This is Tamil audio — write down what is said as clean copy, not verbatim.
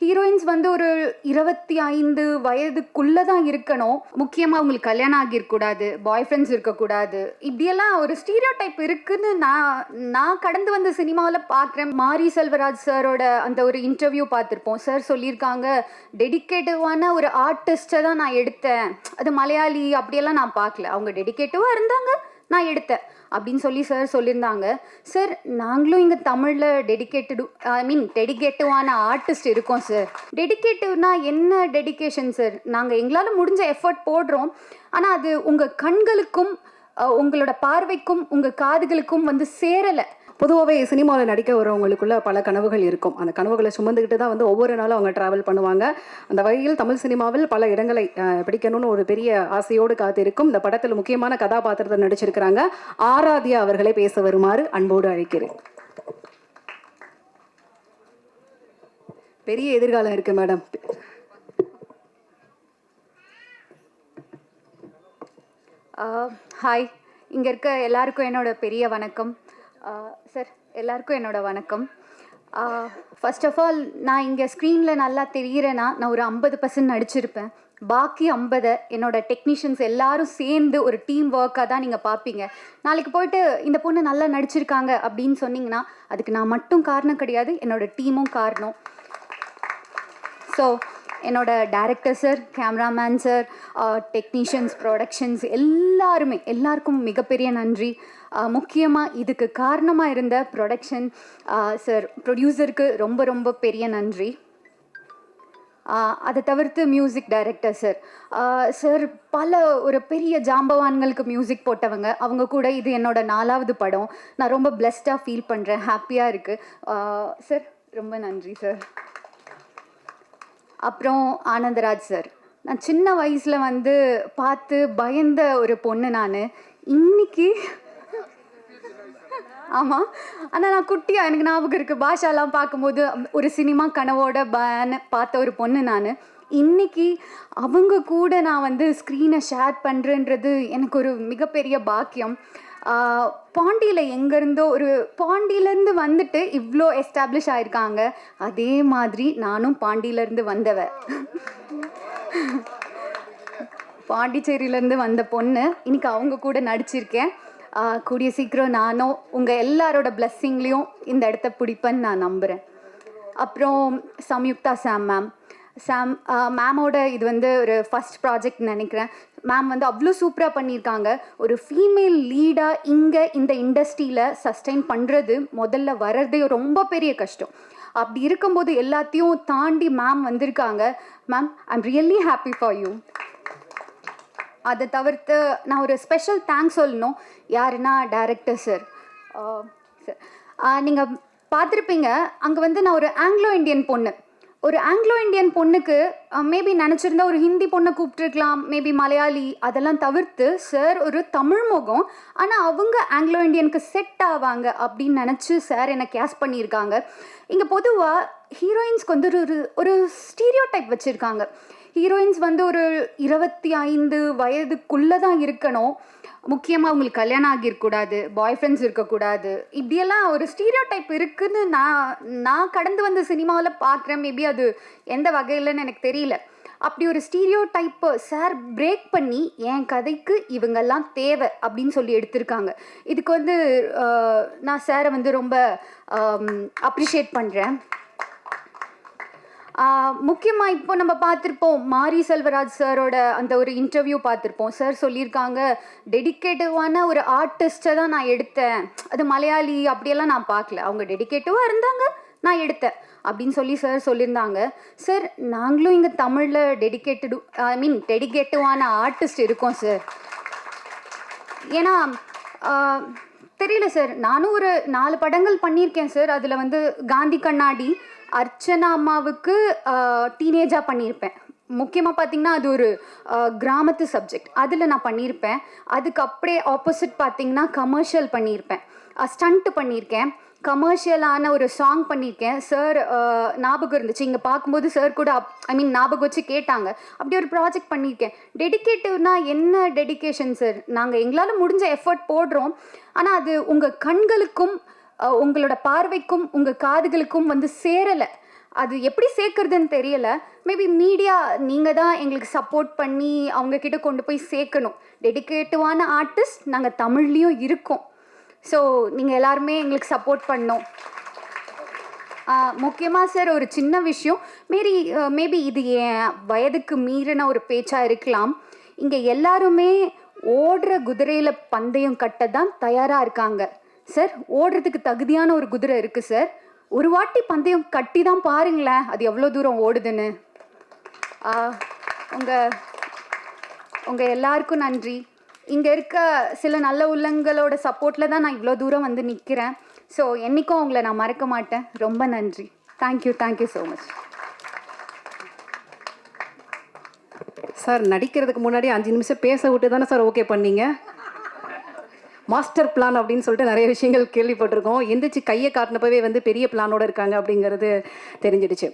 ஹீரோயின்ஸ் வந்து ஒரு 25 வயதுக்குள்ளே தான் இருக்கணும். முக்கியமாக உங்களுக்கு கல்யாணம் ஆகியிருக்கூடாது, பாய் ஃப்ரெண்ட்ஸ் இருக்கக்கூடாது, இப்படியெல்லாம் ஒரு ஸ்டீரியோ டைப் இருக்குன்னு நான் கடந்து வந்த சினிமாவில் பார்க்குறேன். மாரி செல்வராஜ் சாரோட அந்த ஒரு இன்டர்வியூ பார்த்துருப்போம். சார் சொல்லியிருக்காங்க, டெடிக்கேட்டிவான ஒரு ஆர்டிஸ்ட்டை தான் நான் எடுத்தேன், அது மலையாளி அப்படியெல்லாம் நான் பார்க்கல, அவங்க டெடிக்கேட்டிவாக இருந்தாங்க, நான் எடுத்தேன் அப்படின்னு சொல்லி சார் சொல்லியிருந்தாங்க. சார், நாங்களும் இங்கே தமிழில் டெடிக்கேட்டிவான ஆர்டிஸ்ட் இருக்கோம் சார். டெடிக்கேட்டிவ்னா என்ன டெடிக்கேஷன் சார்? நாங்கள் எங்களால் முடிஞ்ச எஃபர்ட் போடுறோம், ஆனால் அது உங்கள் கண்களுக்கும் உங்களோட பார்வைக்கும் உங்கள் காதுகளுக்கும் வந்து சேரலை. பொதுவாகவே சினிமாவில் நடிக்க வரவங்களுக்குள்ள பல கனவுகள் இருக்கும். அந்த கனவுகளை சுமந்துக்கிட்டு தான் வந்து ஒவ்வொரு நாளும் அவங்க ட்ராவல் பண்ணுவாங்க. அந்த வகையில் தமிழ் சினிமாவில் பல இடங்களை பிடிக்கணும்னு ஒரு பெரிய ஆசையோடு காத்திருக்கும். இந்த படத்தில் முக்கியமான கதாபாத்திரத்தை நடிச்சிருக்கிறாங்க ஆராத்யா அவர்களை பேச வருமாறு அன்போடு அழைக்கிறேன். பெரிய எதிர்காலம் இருக்கு மேடம். ஹாய், இங்கே இருக்க எல்லாருக்கும் என்னோட பெரிய வணக்கம். சார், எல்லாருக்கும் என்னோட வணக்கம். ஃபர்ஸ்ட் ஆஃப் ஆல், நான் இங்கே ஸ்க்ரீனில் நல்லா தெரிகிறேன்னா நான் ஒரு 50% நடிச்சிருப்பேன். பாக்கி 50 என்னோட டெக்னீஷியன்ஸ் எல்லாரும் சேர்ந்து ஒரு டீம் ஒர்க்காக தான் நீங்கள் பார்ப்பீங்க. நாளைக்கு போயிட்டு இந்த பொண்ணு நல்லா நடிச்சிருக்காங்க அப்படின்னு சொன்னீங்கன்னா அதுக்கு நான் மட்டும் காரணம் கிடையாது, என்னோட டீமும் காரணம். ஸோ என்னோட director sir, cameraman sir, technicians, productions எல்லாருக்கும் மிகப்பெரிய நன்றி. முக்கியமாக இதுக்கு காரணமாக இருந்த ப்ரொடக்ஷன் சார், ப்ரொடியூசருக்கு ரொம்ப ரொம்ப பெரிய நன்றி. அதை தவிர்த்து மியூசிக் டைரக்டர் சார், சார் ஒரு பெரிய ஜாம்பவான்களுக்கு மியூசிக் போட்டவங்க, அவங்க கூட இது என்னோட 4வது படம். நான் ரொம்ப பிளெஸ்டாக ஃபீல் பண்ணுறேன், ஹாப்பியாக இருக்குது சார். ரொம்ப நன்றி சார். அப்புறம் ஆனந்தராஜ் சார், நான் சின்ன வயசில் வந்து பார்த்து பயந்த ஒரு பொண்ணு நான். இன்னைக்கு ஆமாம், ஆனால் நான் குட்டியாக எனக்கு ஞாபகம் இருக்குது, பாஷாலாம் பார்க்கும்போது ஒரு சினிமா கனவோட பார்த்த ஒரு பொண்ணு நான். இன்னைக்கு அவங்க கூட நான் வந்து ஸ்க்ரீனை ஷேர் பண்ணுறேன்றது எனக்கு ஒரு மிகப்பெரிய பாக்கியம். பாண்டியில் எங்கேருந்தோ பாண்டியிலேருந்து வந்துட்டு இவ்வளோ எஸ்டாப்ளிஷ் ஆகிருக்காங்க. அதே மாதிரி நானும் பாண்டியிலேருந்து வந்தவ, பாண்டிச்சேரியிலேருந்து வந்த பொண்ணு. இன்னைக்கு அவங்க கூட நடிச்சிருக்கேன். கூடிய சீக்கிரம் நானும் உங்கள் எல்லாரோட பிளெஸ்ஸிங்லேயும் இந்த இடத்த பிடிப்பேன்னு நான் நம்புகிறேன். அப்புறம் சம்யுக்தா மேமோட இது வந்து ஒரு ஃபஸ்ட் ப்ராஜெக்ட் நினைக்கிறேன். மேம் வந்து அவ்வளோ சூப்பராக பண்ணியிருக்காங்க. ஒரு ஃபீமேல் லீடாக இங்கே இந்த இண்டஸ்ட்ரியில் சஸ்டெயின் பண்ணுறது, முதல்ல வர்றதே ரொம்ப பெரிய கஷ்டம். அப்படி இருக்கும்போது எல்லாத்தையும் தாண்டி மேம் வந்திருக்காங்க. Ma'am, I am really happy for you. அதை தவிர்த்து நான் ஒரு ஸ்பெஷல் தேங்க்ஸ் சொல்லணும். யாருன்னா டைரக்டர் சார். நீங்கள் பார்த்துருப்பீங்க, அங்கே வந்து நான் ஒரு ஆங்கிலோ இண்டியன் பொண்ணுக்கு மேபி நினச்சிருந்தா ஒரு ஹிந்தி பொண்ணை கூப்பிட்டுருக்கலாம், மேபி மலையாளி, அதெல்லாம் தவிர்த்து சார் ஒரு தமிழ் முகம், ஆனால் அவங்க ஆங்கிலோ இண்டியனுக்கு செட் ஆவாங்க அப்படின்னு நினச்சி சார் என்னை கேஸ்ட் பண்ணியிருக்காங்க. இங்கே பொதுவாக ஹீரோயின்ஸ்க்கு வந்து ஒரு ஸ்டீரியோ டைப் வச்சுருக்காங்க. ஹீரோயின்ஸ் வந்து ஒரு 25 வயதுக்குள்ளே தான் இருக்கணும், முக்கியமாக அவங்களுக்கு கல்யாணம் ஆகியிருக்கூடாது, பாய் ஃப்ரெண்ட்ஸ் இருக்கக்கூடாது, இப்படியெல்லாம் ஒரு ஸ்டீரியோ டைப் இருக்குன்னு நான் கடந்து வந்த சினிமாவில் பார்க்குறேன். மேபி அது எந்த வகையிலன்னு எனக்கு தெரியல. அப்படி ஒரு ஸ்டீரியோ டைப்பை சார் பிரேக் பண்ணி என் கதைக்கு இவங்கெல்லாம் தேவை அப்படின்னு சொல்லி எடுத்திருக்காங்க. இதுக்கு வந்து நான் சாரை வந்து ரொம்ப அப்ரிஷியேட் பண்ணுறேன். முக்கியமாக இப்போ நம்ம பார்த்துருப்போம், மாரி செல்வராஜ் சாரோட அந்த ஒரு இன்டர்வியூ பார்த்துருப்போம். சார் சொல்லியிருக்காங்க, டெடிக்கேட்டிவான ஒரு ஆர்டிஸ்ட்டை தான் நான் எடுத்தேன், அது மலையாளி அப்படியெல்லாம் நான் பார்க்கல, அவங்க டெடிக்கேட்டிவாக இருந்தாங்க, நான் எடுத்தேன் அப்படின்னு சொல்லி சார் சொல்லியிருந்தாங்க. சார், நாங்களும் இங்கே தமிழில் டெடிக்கேட்டிவான ஆர்டிஸ்ட் இருக்கோம் சார். ஏன்னா தெரியல சார், நானும் ஒரு 4 படங்கள் பண்ணியிருக்கேன் சார். அதில் வந்து காந்தி கண்ணாடி, அர்ச்சனா அம்மாவுக்கு டீனேஜாக பண்ணியிருப்பேன். முக்கியமாக பார்த்திங்கன்னா அது ஒரு கிராமத்து சப்ஜெக்ட், அதில் நான் பண்ணியிருப்பேன். அதுக்கு அப்படியே ஆப்போசிட் பார்த்திங்கன்னா கமர்ஷியல் பண்ணியிருப்பேன், ஸ்டண்ட்டு பண்ணியிருக்கேன், கமர்ஷியலான ஒரு சாங் பண்ணியிருக்கேன். சார் ஞாபகம் இருந்துச்சு, இங்கே பார்க்கும்போது சார் கூட ஞாபகம் வச்சு கேட்டாங்க. அப்படி ஒரு ப்ராஜெக்ட் பண்ணியிருக்கேன். டெடிக்கேட்டிவ்னா என்ன டெடிக்கேஷன் சார்? நாங்கள் எங்களால் முடிஞ்ச எஃபர்ட் போடுறோம், ஆனால் அது உங்கள் கண்களுக்கும் உங்களோட பார்வைக்கும் உங்கள் காதுகளுக்கும் வந்து சேரலை. அது எப்படி சேர்க்கறதுன்னு தெரியல. மேபி மீடியா நீங்கள் தான் எங்களுக்கு சப்போர்ட் பண்ணி அவங்கக்கிட்ட கொண்டு போய் சேர்க்கணும். டெடிகேட்டிவான ஆர்டிஸ்ட் நாங்கள் தமிழ்லேயும் இருக்கோம். ஸோ நீங்கள் எல்லாருமே எங்களுக்கு சப்போர்ட் பண்ணோம். முக்கியமாக சார் ஒரு சின்ன விஷயம், மேபி இது என் வயதுக்கு மீறின ஒரு பேச்சாக இருக்கலாம். இங்கே எல்லாருமே ஓடுற குதிரையில் பந்தயம் கட்ட தான் தயாராக இருக்காங்க சார். ஓடுறதுக்கு தகுதியான ஒரு குதிரை இருக்குது சார். ஒரு வாட்டி பந்தயம் கட்டி தான் பாருங்களேன் அது எவ்வளோ தூரம் ஓடுதுன்னு. உங்கள் எல்லாருக்கும் நன்றி. இங்கே இருக்க சில நல்ல உள்ளங்களோட சப்போர்ட்டில் தான் நான் இவ்வளோ தூரம் வந்து நிற்கிறேன். ஸோ என்றைக்கும் உங்களை நான் மறக்க மாட்டேன். ரொம்ப நன்றி. Thank you so much. சார் நடிக்கிறதுக்கு முன்னாடி 5 நிமிஷம் பேச விட்டு தானே சார் ஓகே பண்ணீங்க? மாஸ்டர் பிளான் அப்படின்னு சொல்லிட்டு நிறைய விஷயங்கள் கேள்விப்பட்டிருக்கோம். எந்திரிச்சு கையை காட்டினப்பவே வந்து பெரிய பிளானோட இருக்காங்க அப்படிங்கிறது தெரிஞ்சிடுச்சு.